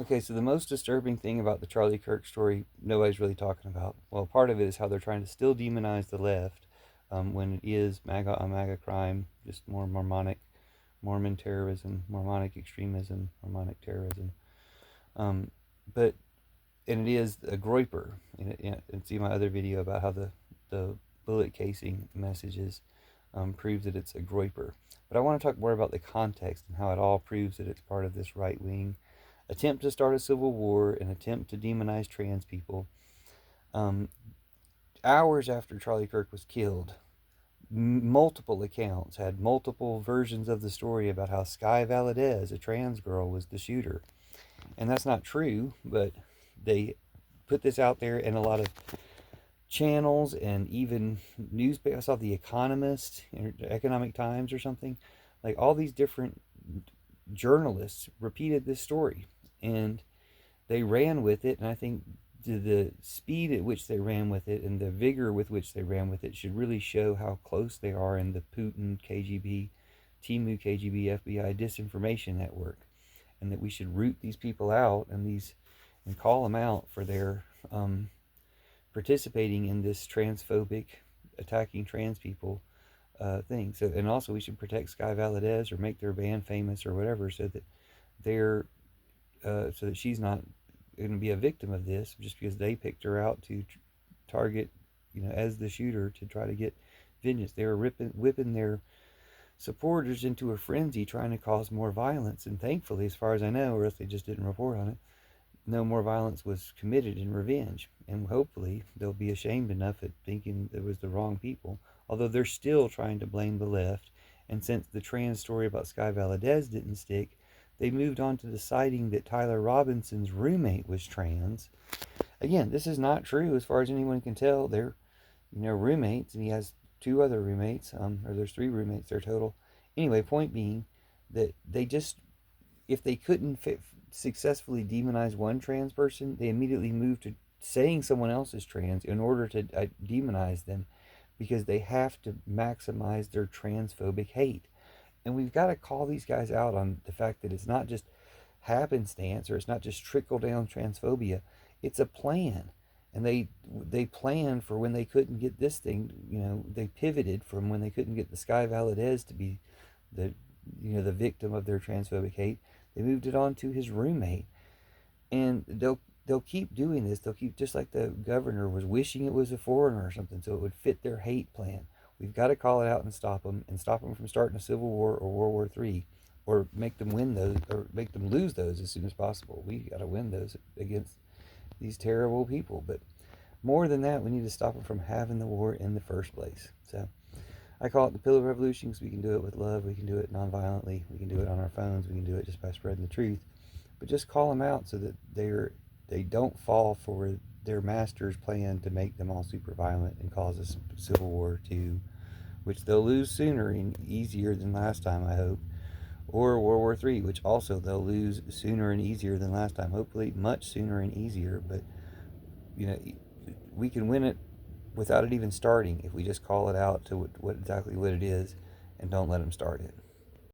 Okay, so the most disturbing thing about the Charlie Kirk story, nobody's really talking about. Well, part of it is how they're trying to still demonize the left, when it is MAGA on MAGA crime, just more Mormonic, Mormon terrorism, Mormonic extremism, Mormonic terrorism. Um, but and it is a Groyper. And see my other video about how the bullet casing messages proves that it's a Groyper. But I want to talk more about the context and how it all proves that it's part of this right wing attempt to start a civil war, an attempt to demonize trans people. Um, Hours after Charlie Kirk was killed, multiple accounts had multiple versions of the story about how Sky Valadez, a trans girl, was the shooter. And that's not true, but they put this out there in a lot of channels and even newspapers. I saw The Economist, Economic Times or something. Like all these different journalists repeated this story. And they ran with it, and I think the speed at which they ran with it and the vigor with which they ran with it should really show how close they are in the Putin KGB, Timu KGB, FBI disinformation network, and that we should root these people out and call them out for their participating in this transphobic, attacking trans people thing. So, and also we should protect Sky Valadez or make their band famous or whatever, so that they're so that she's not going to be a victim of this just because they picked her out to target, as the shooter to try to get vengeance. They were whipping their supporters into a frenzy, trying to cause more violence. And thankfully, as far as I know, or else they just didn't report on it, no more violence was committed in revenge. And hopefully, they'll be ashamed enough at thinking it was the wrong people. Although they're still trying to blame the left. And since the trans story about Sky Valadez didn't stick, they moved on to deciding that Tyler Robinson's roommate was trans. Again, this is not true as far as anyone can tell. They're, roommates, and he has two other roommates, or there's three roommates there total. Anyway, point being that they just, if they couldn't successfully demonize one trans person, they immediately moved to saying someone else is trans in order to demonize them, because they have to maximize their transphobic hate. And we've got to call these guys out on the fact that it's not just happenstance, or it's not just trickle down transphobia. It's a plan. And they planned for when they couldn't get this thing, they pivoted from when they couldn't get the Sky Valadez to be the the victim of their transphobic hate. They moved it on to his roommate. And they'll keep doing this. They'll keep, just like the governor was wishing it was a foreigner or something so it would fit their hate plan. We've got to call it out and stop them from starting a civil war or World War III, or make them win those, or make them lose those as soon as possible. We got to win those against these terrible people. But more than that, we need to stop them from having the war in the first place. So I call it the Pillow Revolution, because we can do it with love, we can do it nonviolently, we can do it on our phones, we can do it just by spreading the truth. But just call them out so that they don't fall for their master's plan to make them all super violent and cause a civil war too, which they'll lose sooner and easier than last time, I hope. Or World War III, which also they'll lose sooner and easier than last time. Hopefully, much sooner and easier. But you know, we can win it without it even starting if we just call it out to exactly what it is and don't let them start it.